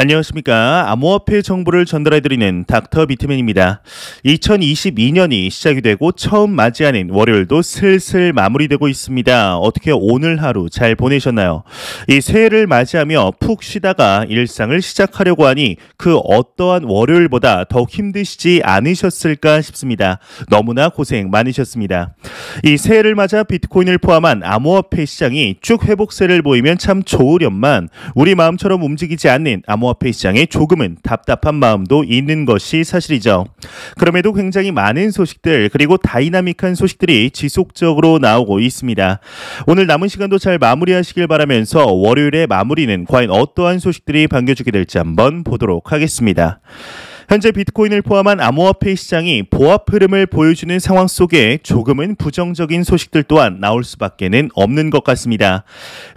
안녕하십니까. 암호화폐 정보를 전달해드리는 닥터 비트맨입니다. 2022년이 시작이 되고 처음 맞이하는 월요일도 슬슬 마무리되고 있습니다. 어떻게 오늘 하루 잘 보내셨나요? 이 새해를 맞이하며 푹 쉬다가 일상을 시작하려고 하니 그 어떠한 월요일보다 더 힘드시지 않으셨을까 싶습니다. 너무나 고생 많으셨습니다. 이 새해를 맞아 비트코인을 포함한 암호화폐 시장이 쭉 회복세를 보이면 참 좋으련만 우리 마음처럼 움직이지 않는 암호화폐 시장에 조금은 답답한 마음도 있는 것이 사실이죠. 그럼에도 굉장히 많은 소식들 그리고 다이나믹한 소식들이 지속적으로 나오고 있습니다. 오늘 남은 시간도 잘 마무리하시길 바라면서 월요일의 마무리는 과연 어떠한 소식들이 반겨주게 될지 한번 보도록 하겠습니다. 현재 비트코인을 포함한 암호화폐 시장이 보합 흐름을 보여주는 상황 속에 조금은 부정적인 소식들 또한 나올 수밖에는 없는 것 같습니다.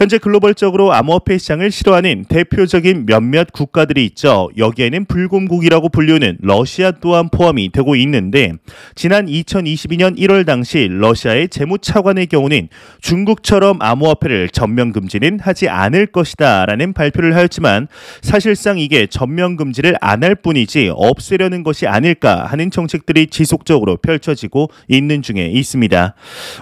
현재 글로벌적으로 암호화폐 시장을 싫어하는 대표적인 몇몇 국가들이 있죠. 여기에는 불곰국이라고 불리는 러시아 또한 포함이 되고 있는데 지난 2022년 1월 당시 러시아의 재무차관의 경우는 중국처럼 암호화폐를 전면 금지는 하지 않을 것이다 라는 발표를 하였지만 사실상 이게 전면 금지를 안 할 뿐이지 없애려는 것이 아닐까 하는 정책들이 지속적으로 펼쳐지고 있는 중에 있습니다.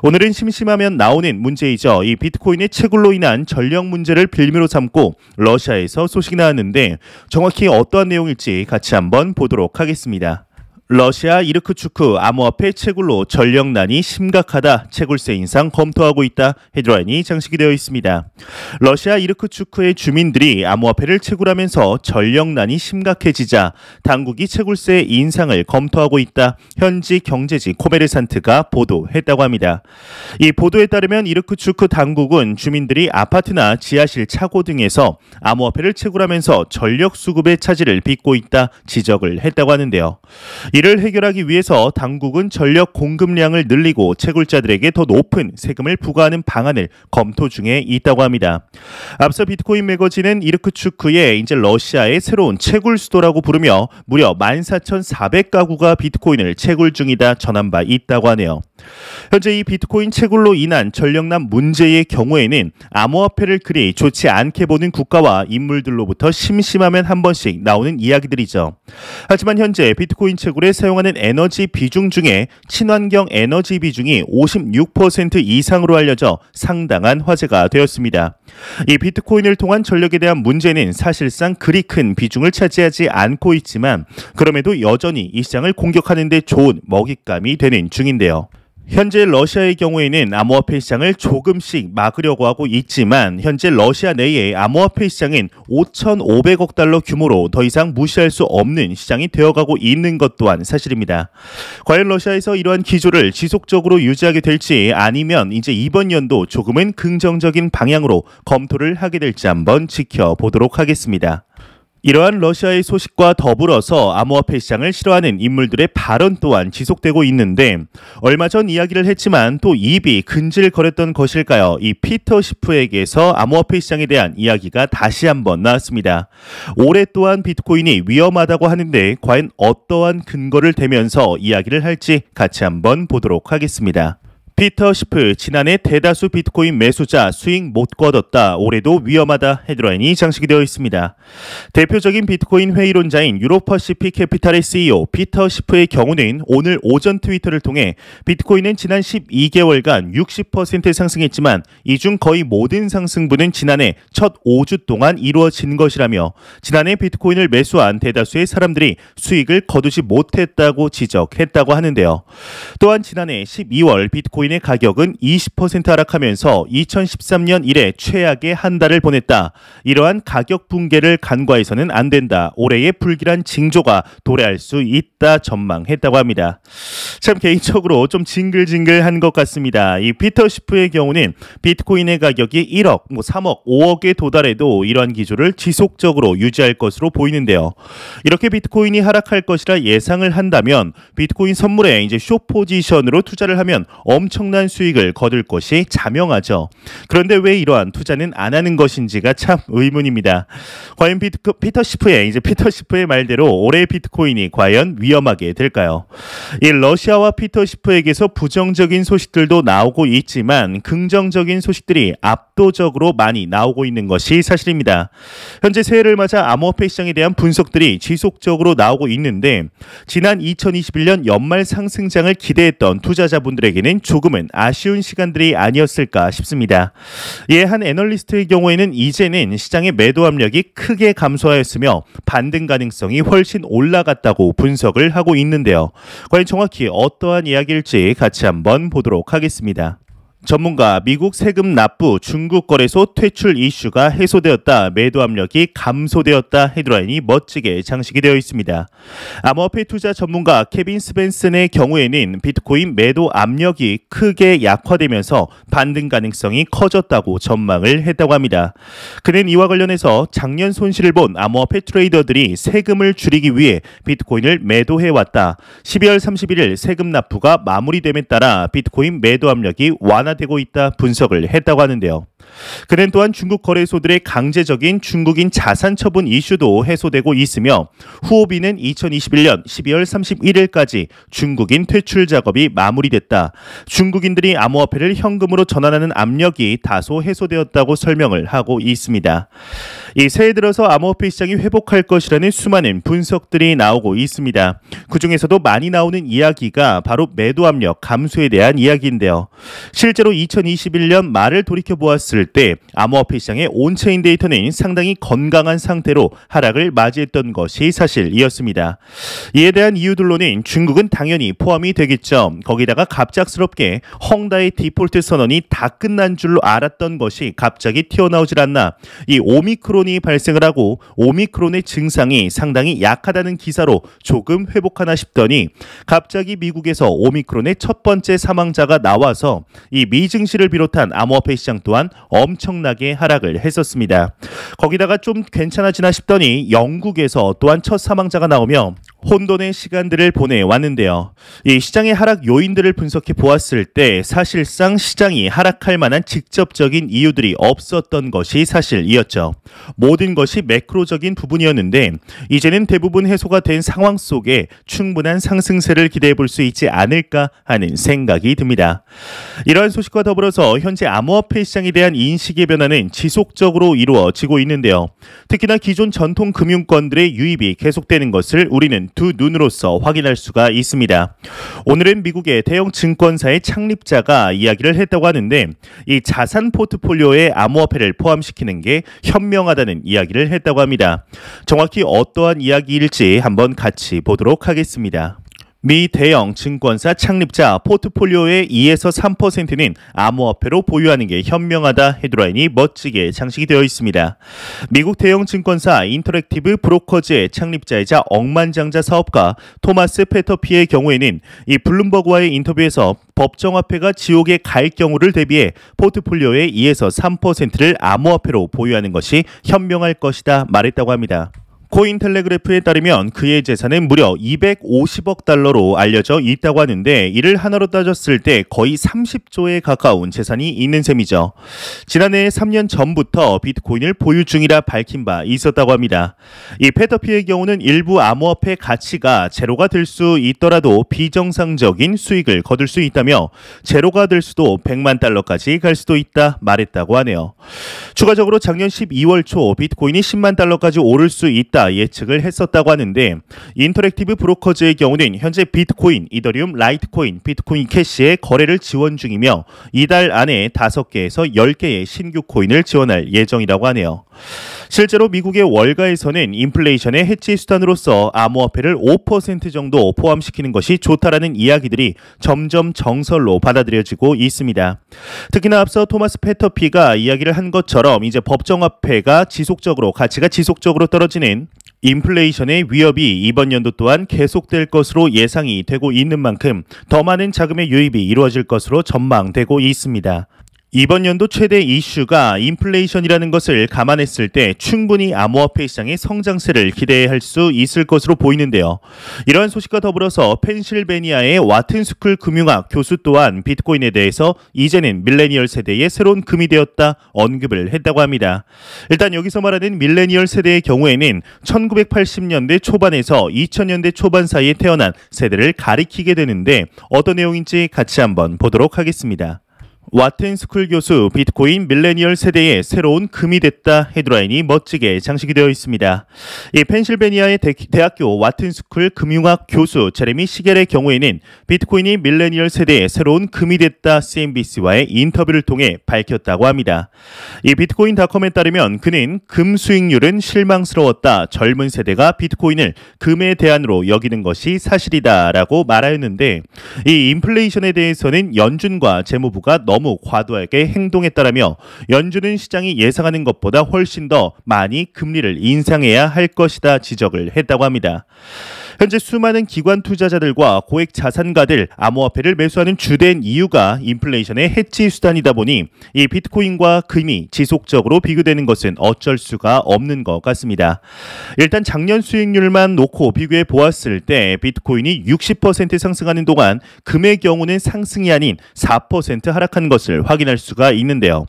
오늘은 심심하면 나오는 문제이죠. 이 비트코인의 채굴로 인한 전력 문제를 빌미로 삼고 러시아에서 소식이 나왔는데 정확히 어떠한 내용일지 같이 한번 보도록 하겠습니다. 러시아 이르크추크 암호화폐 채굴로 전력난이 심각하다. 채굴세 인상 검토하고 있다. 헤드라인이 장식이 되어 있습니다. 러시아 이르크추크의 주민들이 암호화폐를 채굴하면서 전력난이 심각해지자 당국이 채굴세 인상을 검토하고 있다. 현지 경제지 코메르산트가 보도했다고 합니다. 이 보도에 따르면 이르크추크 당국은 주민들이 아파트나 지하실 차고 등에서 암호화폐를 채굴하면서 전력 수급의 차질을 빚고 있다. 지적을 했다고 하는데요. 이를 해결하기 위해서 당국은 전력 공급량을 늘리고 채굴자들에게 더 높은 세금을 부과하는 방안을 검토 중에 있다고 합니다. 앞서 비트코인 매거진은 이르크추크에 이제 러시아의 새로운 채굴 수도라고 부르며 무려 14,400가구가 비트코인을 채굴 중이다 전한 바 있다고 하네요. 현재 이 비트코인 채굴로 인한 전력난 문제의 경우에는 암호화폐를 그리 좋지 않게 보는 국가와 인물들로부터 심심하면 한 번씩 나오는 이야기들이죠. 하지만 현재 비트코인 채굴에 사용하는 에너지 비중 중에 친환경 에너지 비중이 56% 이상으로 알려져 상당한 화제가 되었습니다. 이 비트코인을 통한 전력에 대한 문제는 사실상 그리 큰 비중을 차지하지 않고 있지만 그럼에도 여전히 이 시장을 공격하는 데 좋은 먹잇감이 되는 중인데요. 현재 러시아의 경우에는 암호화폐 시장을 조금씩 막으려고 하고 있지만 현재 러시아 내의 암호화폐 시장은 5,500억 달러 규모로 더 이상 무시할 수 없는 시장이 되어가고 있는 것 또한 사실입니다. 과연 러시아에서 이러한 기조를 지속적으로 유지하게 될지 아니면 이제 이번 연도 조금은 긍정적인 방향으로 검토를 하게 될지 한번 지켜보도록 하겠습니다. 이러한 러시아의 소식과 더불어서 암호화폐 시장을 싫어하는 인물들의 발언 또한 지속되고 있는데 얼마 전 이야기를 했지만 또 입이 근질거렸던 것일까요? 이 피터 시프에게서 암호화폐 시장에 대한 이야기가 다시 한번 나왔습니다. 올해 또한 비트코인이 위험하다고 하는데 과연 어떠한 근거를 대면서 이야기를 할지 같이 한번 보도록 하겠습니다. 피터 시프 지난해 대다수 비트코인 매수자 수익 못 거뒀다. 올해도 위험하다. 헤드라인이 장식이 되어 있습니다. 대표적인 비트코인 회의론자인 유로퍼시픽 캐피탈의 CEO 피터 시프의 경우는 오늘 오전 트위터를 통해 비트코인은 지난 12개월간 60% 상승했지만 이 중 거의 모든 상승분은 지난해 첫 5주 동안 이루어진 것이라며 지난해 비트코인을 매수한 대다수의 사람들이 수익을 거두지 못했다고 지적했다고 하는데요. 또한 지난해 12월 비트코인의 가격은 20% 하락하면서 2013년 이래 최악의 한 달을 보냈다. 이러한 가격 붕괴를 간과해서는 안 된다. 올해의 불길한 징조가 도래할 수 있다 전망했다고 합니다. 참 개인적으로 좀 징글징글한 것 같습니다. 이 피터 시프의 경우는 비트코인의 가격이 1억, 3억, 5억에 도달해도 이러한 기조를 지속적으로 유지할 것으로 보이는데요. 이렇게 비트코인이 하락할 것이라 예상을 한다면 비트코인 선물에 이제 숏 포지션으로 투자를 하면 엄청 엄청난 수익을 거둘 것이 자명하죠. 그런데 왜 이러한 투자는 안 하는 것인지가 참 의문입니다. 과연 피터 시프의 말대로 올해 비트코인이 과연 위험하게 될까요? 이 러시아와 피터 시프에게서 부정적인 소식들도 나오고 있지만 긍정적인 소식들이 압도적으로 많이 나오고 있는 것이 사실입니다. 현재 새해를 맞아 암호화폐 시장에 대한 분석들이 지속적으로 나오고 있는데 지난 2021년 연말 상승장을 기대했던 투자자분들에게는 조금은 아쉬운 시간들이 아니었을까 싶습니다. 이에 한 애널리스트의 경우에는 이제는 시장의 매도 압력이 크게 감소하였으며 반등 가능성이 훨씬 올라갔다고 분석을 하고 있는데요. 과연 정확히 어떠한 이야기일지 같이 한번 보도록 하겠습니다. 전문가 미국 세금 납부 중국 거래소 퇴출 이슈가 해소되었다. 매도 압력이 감소되었다. 헤드라인이 멋지게 장식이 되어 있습니다. 암호화폐 투자 전문가 케빈 스벤슨의 경우에는 비트코인 매도 압력이 크게 약화되면서 반등 가능성이 커졌다고 전망을 했다고 합니다. 그는 이와 관련해서 작년 손실을 본 암호화폐 트레이더들이 세금을 줄이기 위해 비트코인을 매도해왔다. 12월 31일 세금 납부가 마무리됨에 따라 비트코인 매도 압력이 되고 있다 분석을 했다고 하는데요. 그는 또한 중국 거래소들의 강제적인 중국인 자산 처분 이슈도 해소되고 있으며 후오비는 2021년 12월 31일까지 중국인 퇴출 작업이 마무리됐다. 중국인들이 암호화폐를 현금으로 전환하는 압력이 다소 해소되었다고 설명을 하고 있습니다. 이 새해 들어서 암호화폐 시장이 회복할 것이라는 수많은 분석들이 나오고 있습니다. 그중에서도 많이 나오는 이야기가 바로 매도 압력 감소에 대한 이야기인데요. 실제로 2021년 말을 돌이켜 보았을 때 암호화폐 시장의 온체인 데이터는 상당히 건강한 상태로 하락을 맞이했던 것이 사실이었습니다. 이에 대한 이유들로는 중국은 당연히 포함이 되겠죠. 거기다가 갑작스럽게 헝다의 디폴트 선언이 다 끝난 줄로 알았던 것이 갑자기 튀어나오질 않나. 이 오미크론이 발생을 하고 오미크론의 증상이 상당히 약하다는 기사로 조금 회복하나 싶더니 갑자기 미국에서 오미크론의 첫 번째 사망자가 나와서 이 미증시를 비롯한 암호화폐 시장 또한 엄청나게 하락을 했었습니다. 거기다가 좀 괜찮아지나 싶더니 영국에서 또한 첫 사망자가 나오며 혼돈의 시간들을 보내왔는데요. 이 시장의 하락 요인들을 분석해 보았을 때 사실상 시장이 하락할 만한 직접적인 이유들이 없었던 것이 사실이었죠. 모든 것이 매크로적인 부분이었는데 이제는 대부분 해소가 된 상황 속에 충분한 상승세를 기대해 볼 수 있지 않을까 하는 생각이 듭니다. 이러한 소식과 더불어서 현재 암호화폐 시장에 대한 인식의 변화는 지속적으로 이루어지고 있는데요. 특히나 기존 전통 금융권들의 유입이 계속되는 것을 우리는 두 눈으로서 확인할 수가 있습니다. 오늘은 미국의 대형 증권사의 창립자가 이야기를 했다고 하는데 이 자산 포트폴리오에 암호화폐를 포함시키는 게 현명하다는 이야기를 했다고 합니다. 정확히 어떠한 이야기일지 한번 같이 보도록 하겠습니다. 미 대형 증권사 창립자 포트폴리오의 2에서 3%는 암호화폐로 보유하는 게 현명하다. 헤드라인이 멋지게 장식이 되어 있습니다. 미국 대형 증권사 인터랙티브 브로커즈의 창립자이자 억만장자 사업가 토마스 페터피의 경우에는 이 블룸버그와의 인터뷰에서 법정화폐가 지옥에 갈 경우를 대비해 포트폴리오의 2에서 3%를 암호화폐로 보유하는 것이 현명할 것이다 말했다고 합니다. 코인텔레그래프에 따르면 그의 재산은 무려 250억 달러로 알려져 있다고 하는데 이를 하나로 따졌을 때 거의 30조에 가까운 재산이 있는 셈이죠. 지난해 3년 전부터 비트코인을 보유 중이라 밝힌 바 있었다고 합니다. 이 페터피의 경우는 일부 암호화폐 가치가 제로가 될 수 있더라도 비정상적인 수익을 거둘 수 있다며 제로가 될 수도 100만 달러까지 갈 수도 있다 말했다고 하네요. 추가적으로 작년 12월 초 비트코인이 10만 달러까지 오를 수 있다 예측을 했었다고 하는데 인터랙티브 브로커즈의 경우는 현재 비트코인, 이더리움, 라이트코인, 비트코인 캐시의 거래를 지원 중이며 이달 안에 5개에서 10개의 신규 코인을 지원할 예정이라고 하네요. 실제로 미국의 월가에서는 인플레이션의 해지 수단으로서 암호화폐를 5% 정도 포함시키는 것이 좋다라는 이야기들이 점점 정설로 받아들여지고 있습니다. 특히나 앞서 토마스 페터피가 이야기를 한 것처럼 이제 법정화폐가 가치가 지속적으로 떨어지는 인플레이션의 위협이 이번 연도 또한 계속될 것으로 예상이 되고 있는 만큼 더 많은 자금의 유입이 이루어질 것으로 전망되고 있습니다. 이번 연도 최대 이슈가 인플레이션이라는 것을 감안했을 때 충분히 암호화폐 시장의 성장세를 기대할 수 있을 것으로 보이는데요. 이러한 소식과 더불어서 펜실베니아의 와튼스쿨 금융학 교수 또한 비트코인에 대해서 이제는 밀레니얼 세대의 새로운 금이 되었다 언급을 했다고 합니다. 일단 여기서 말하는 밀레니얼 세대의 경우에는 1980년대 초반에서 2000년대 초반 사이에 태어난 세대를 가리키게 되는데 어떤 내용인지 같이 한번 보도록 하겠습니다. 와튼스쿨 교수 비트코인 밀레니얼 세대의 새로운 금이 됐다 헤드라인이 멋지게 장식이 되어 있습니다. 이 펜실베니아의 대학교 와튼스쿨 금융학 교수 제레미 시겔의 경우에는 비트코인이 밀레니얼 세대의 새로운 금이 됐다 CNBC와의 인터뷰를 통해 밝혔다고 합니다. 이 비트코인닷컴에 따르면 그는 금 수익률은 실망스러웠다. 젊은 세대가 비트코인을 금의 대안으로 여기는 것이 사실이다라고 말하였는데 이 인플레이션에 대해서는 연준과 재무부가 너무 과도하게 행동했다라며 연준은 시장이 예상하는 것보다 훨씬 더 많이 금리를 인상해야 할 것이다 지적을 했다고 합니다. 현재 수많은 기관 투자자들과 고액 자산가들 암호화폐를 매수하는 주된 이유가 인플레이션의 해지 수단이다 보니 이 비트코인과 금이 지속적으로 비교되는 것은 어쩔 수가 없는 것 같습니다. 일단 작년 수익률만 놓고 비교해 보았을 때 비트코인이 60% 상승하는 동안 금의 경우는 상승이 아닌 4% 하락한 것을 확인할 수가 있는데요.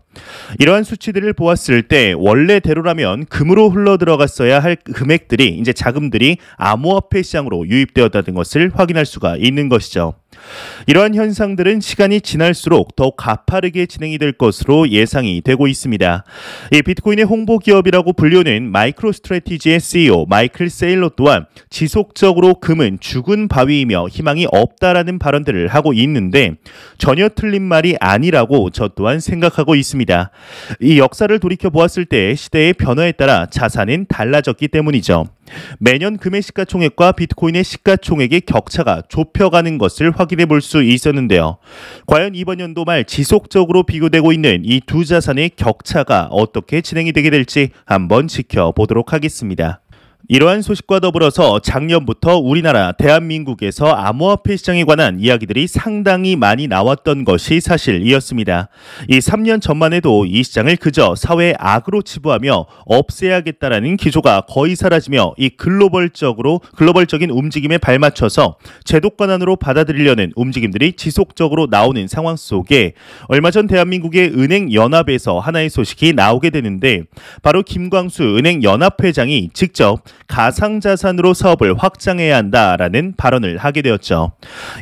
이러한 수치들을 보았을 때 원래대로라면 금으로 흘러 들어갔어야 할 금액들이 이제 자금들이 암호화폐 시장으로 유입되었다는 것을 확인할 수가 있는 것이죠. 이러한 현상들은 시간이 지날수록 더욱 가파르게 진행이 될 것으로 예상이 되고 있습니다. 이 비트코인의 홍보 기업이라고 불리는 마이크로스트래티지의 CEO 마이클 세일러 또한 지속적으로 금은 죽은 바위이며 희망이 없다라는 발언들을 하고 있는데 전혀 틀린 말이 아니라고 저 또한 생각하고 있습니다. 이 역사를 돌이켜 보았을 때 시대의 변화에 따라 자산은 달라졌기 때문이죠. 매년 금의 시가총액과 비트코인의 시가총액의 격차가 좁혀가는 것을 확인해 볼 수 있었는데요. 과연 이번 연도 말 지속적으로 비교되고 있는 이 두 자산의 격차가 어떻게 진행이 되게 될지 한번 지켜보도록 하겠습니다. 이러한 소식과 더불어서 작년부터 우리나라 대한민국에서 암호화폐 시장에 관한 이야기들이 상당히 많이 나왔던 것이 사실이었습니다. 이 3년 전만 해도 이 시장을 그저 사회의 악으로 치부하며 없애야겠다라는 기조가 거의 사라지며 이 글로벌적인 움직임에 발맞춰서 제도권안으로 받아들이려는 움직임들이 지속적으로 나오는 상황 속에 얼마 전 대한민국의 은행연합에서 하나의 소식이 나오게 되는데 바로 김광수 은행연합회장이 직접 가상자산으로 사업을 확장해야 한다라는 발언을 하게 되었죠.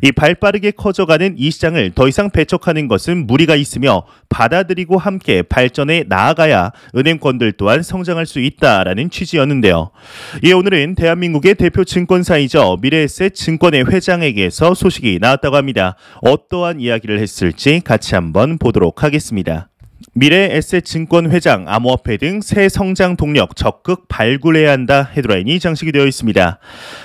이 발빠르게 커져가는 이 시장을 더 이상 배척하는 것은 무리가 있으며 받아들이고 함께 발전해 나아가야 은행권들 또한 성장할 수 있다라는 취지였는데요. 이에 오늘은 대한민국의 대표 증권사이죠. 미래에셋 증권의 회장에게서 소식이 나왔다고 합니다. 어떠한 이야기를 했을지 같이 한번 보도록 하겠습니다. 미래에셋증권 회장 암호화폐 등 새 성장 동력 적극 발굴해야 한다 헤드라인이 장식이 되어 있습니다.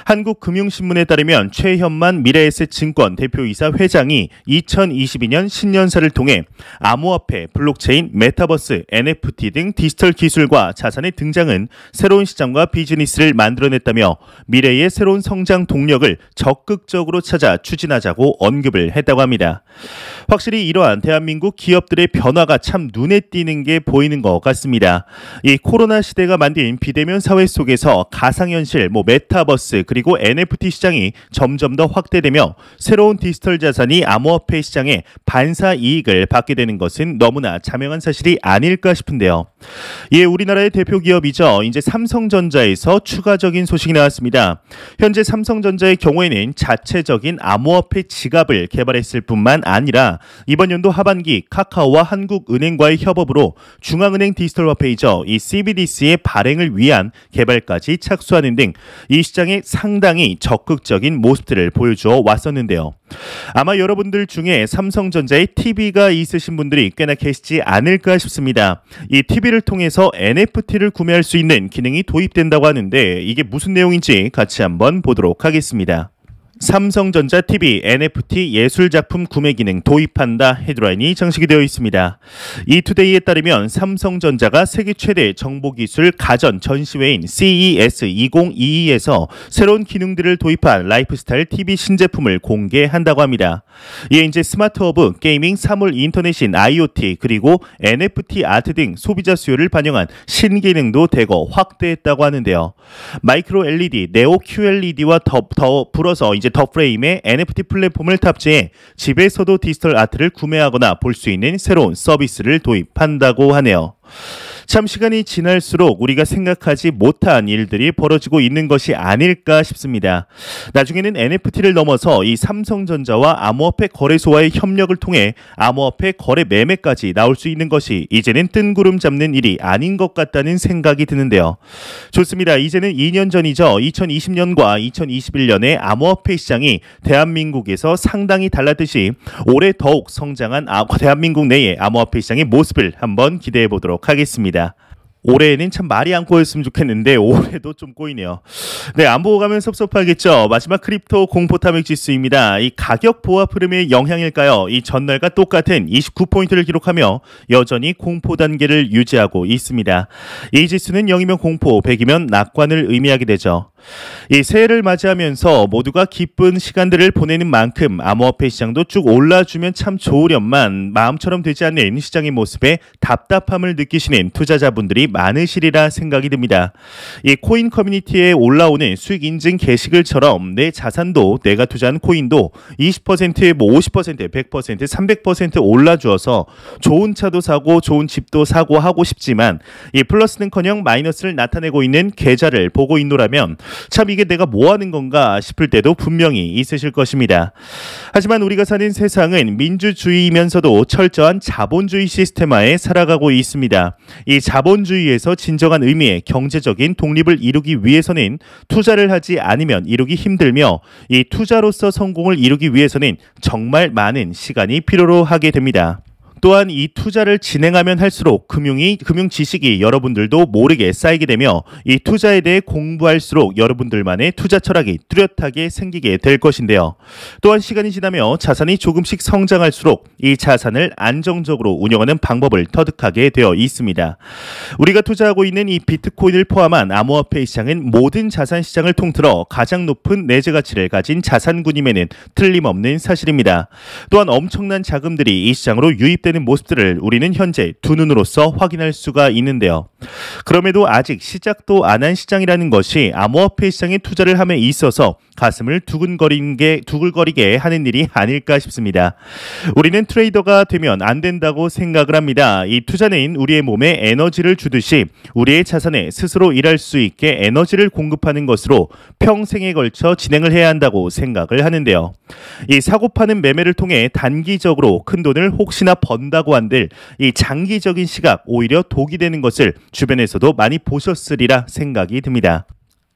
한국금융신문에 따르면 최현만 미래에셋증권 대표이사 회장이 2022년 신년사를 통해 암호화폐, 블록체인, 메타버스, NFT 등 디지털 기술과 자산의 등장은 새로운 시장과 비즈니스를 만들어냈다며 미래의 새로운 성장 동력을 적극적으로 찾아 추진하자고 언급을 했다고 합니다. 확실히 이러한 대한민국 기업들의 변화가 참 눈에 띄는 게 보이는 것 같습니다. 이 코로나 시대가 만든 비대면 사회 속에서 가상현실, 메타버스 그리고 NFT 시장이 점점 더 확대되며 새로운 디지털 자산이 암호화폐 시장에 반사 이익을 받게 되는 것은 너무나 자명한 사실이 아닐까 싶은데요. 이에 우리나라의 대표 기업이죠. 이제 삼성전자에서 추가적인 소식이 나왔습니다. 현재 삼성전자의 경우에는 자체적인 암호화폐 지갑을 개발했을 뿐만 아니라 이번 연도 하반기 카카오와 한국은행과의 협업으로 중앙은행 디지털 화폐이죠. 이 CBDC의 발행을 위한 개발까지 착수하는 등 이 시장에 상당히 적극적인 모습들을 보여주어 왔었는데요. 아마 여러분들 중에 삼성전자의 TV가 있으신 분들이 꽤나 계시지 않을까 싶습니다. 이 TV를 통해서 NFT를 구매할 수 있는 기능이 도입된다고 하는데 이게 무슨 내용인지 같이 한번 보도록 하겠습니다. 삼성전자 TV NFT 예술작품 구매 기능 도입한다 헤드라인이 장식이 되어 있습니다. 이투데이에 따르면 삼성전자가 세계 최대 정보기술 가전 전시회인 CES 2022에서 새로운 기능들을 도입한 라이프스타일 TV 신제품을 공개한다고 합니다. 이에 이제 스마트 허브, 게이밍, 사물 인터넷인 IoT 그리고 NFT 아트 등 소비자 수요를 반영한 신기능도 대거 확대했다고 하는데요. 마이크로 LED, 네오 QLED와 더불어서 이제 더 프레임에 NFT 플랫폼을 탑재해 집에서도 디지털 아트를 구매하거나 볼 수 있는 새로운 서비스를 도입한다고 하네요. 참 시간이 지날수록 우리가 생각하지 못한 일들이 벌어지고 있는 것이 아닐까 싶습니다. 나중에는 NFT를 넘어서 이 삼성전자와 암호화폐 거래소와의 협력을 통해 암호화폐 거래 매매까지 나올 수 있는 것이 이제는 뜬구름 잡는 일이 아닌 것 같다는 생각이 드는데요. 좋습니다. 이제는 2년 전이죠. 2020년과 2021년의 암호화폐 시장이 대한민국에서 상당히 달랐듯이 올해 더욱 성장한 대한민국 내의 암호화폐 시장의 모습을 한번 기대해 보도록 하겠습니다. 올해에는 참 말이 안 꼬였으면 좋겠는데 올해도 좀 꼬이네요. 네, 안 보고 가면 섭섭하겠죠. 마지막 크립토 공포 탐욕 지수입니다. 이 가격 보합 흐름의 영향일까요? 이 전날과 똑같은 29포인트를 기록하며 여전히 공포 단계를 유지하고 있습니다. 이 지수는 0이면 공포, 100이면 낙관을 의미하게 되죠. 이 새해를 맞이하면서 모두가 기쁜 시간들을 보내는 만큼 암호화폐 시장도 쭉 올라주면 참 좋으련만 마음처럼 되지 않는 시장의 모습에 답답함을 느끼시는 투자자분들이 많으시리라 생각이 듭니다. 이 코인 커뮤니티에 올라오는 수익 인증 게시글처럼 내 자산도 내가 투자한 코인도 20%, 50%, 100%, 300% 올라주어서 좋은 차도 사고 좋은 집도 사고 하고 싶지만 이 플러스는커녕 마이너스를 나타내고 있는 계좌를 보고 있노라면 참 이게 내가 뭐 하는 건가 싶을 때도 분명히 있으실 것입니다. 하지만 우리가 사는 세상은 민주주의이면서도 철저한 자본주의 시스템하에 살아가고 있습니다. 이 자본주의에서 진정한 의미의 경제적인 독립을 이루기 위해서는 투자를 하지 않으면 이루기 힘들며 이 투자로서 성공을 이루기 위해서는 정말 많은 시간이 필요로 하게 됩니다. 또한 이 투자를 진행하면 할수록 금융 지식이 여러분들도 모르게 쌓이게 되며 이 투자에 대해 공부할수록 여러분들만의 투자 철학이 뚜렷하게 생기게 될 것인데요. 또한 시간이 지나며 자산이 조금씩 성장할수록 이 자산을 안정적으로 운영하는 방법을 터득하게 되어 있습니다. 우리가 투자하고 있는 이 비트코인을 포함한 암호화폐 시장은 모든 자산 시장을 통틀어 가장 높은 내재 가치를 가진 자산군임에는 틀림없는 사실입니다. 또한 엄청난 자금들이 이 시장으로 유입되는 모습들을 우리는 현재 두 눈으로서 확인할 수가 있는데요. 그럼에도 아직 시작도 안 한 시장이라는 것이 암호화폐 시장에 투자를 함에 있어서 가슴을 두글거리게 하는 일이 아닐까 싶습니다. 우리는 트레이더가 되면 안 된다고 생각을 합니다. 이 투자는 우리의 몸에 에너지를 주듯이 우리의 자산에 스스로 일할 수 있게 에너지를 공급하는 것으로 평생에 걸쳐 진행을 해야 한다고 생각을 하는데요. 이 사고파는 매매를 통해 단기적으로 큰 돈을 혹시나 번다고 한들 이 장기적인 시각 오히려 독이 되는 것을 주변에서도 많이 보셨으리라 생각이 듭니다.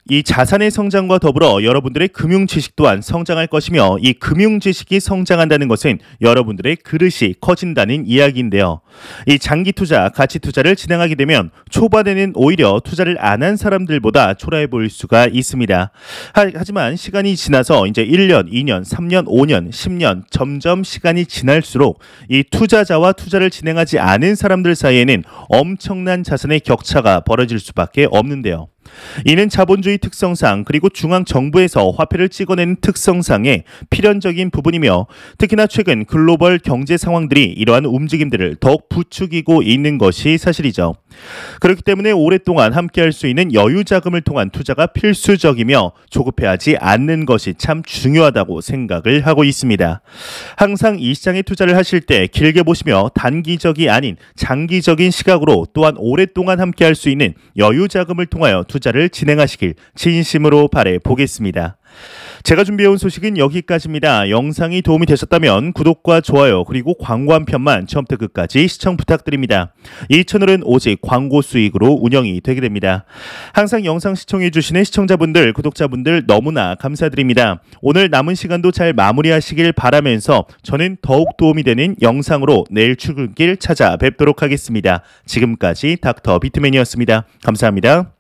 이 자산의 성장과 더불어 여러분들의 금융 지식 또한 성장할 것이며 이 금융 지식이 성장한다는 것은 여러분들의 그릇이 커진다는 이야기인데요. 이 장기 투자, 가치 투자를 진행하게 되면 초반에는 오히려 투자를 안 한 사람들보다 초라해 보일 수가 있습니다. 하지만 시간이 지나서 이제 1년, 2년, 3년, 5년, 10년 점점 시간이 지날수록 이 투자자와 투자를 진행하지 않은 사람들 사이에는 엄청난 자산의 격차가 벌어질 수밖에 없는데요. 이는 자본주의 특성상 그리고 중앙정부에서 화폐를 찍어내는 특성상의 필연적인 부분이며 특히나 최근 글로벌 경제 상황들이 이러한 움직임들을 더욱 부추기고 있는 것이 사실이죠. 그렇기 때문에 오랫동안 함께할 수 있는 여유 자금을 통한 투자가 필수적이며 조급해하지 않는 것이 참 중요하다고 생각을 하고 있습니다. 항상 이 시장에 투자를 하실 때 길게 보시며 단기적이 아닌 장기적인 시각으로 또한 오랫동안 함께할 수 있는 여유 자금을 통하여 투자를 진행하시길 진심으로 바라 보겠습니다. 제가 준비해온 소식은 여기까지입니다. 영상이 도움이 되셨다면 구독과 좋아요 그리고 광고 한 편만 처음부터 끝까지 시청 부탁드립니다. 이 채널은 오직 광고 수익으로 운영이 되게 됩니다. 항상 영상 시청해주시는 시청자분들, 구독자분들 너무나 감사드립니다. 오늘 남은 시간도 잘 마무리하시길 바라면서 저는 더욱 도움이 되는 영상으로 내일 출근길 찾아뵙도록 하겠습니다. 지금까지 닥터 비트맨이었습니다. 감사합니다.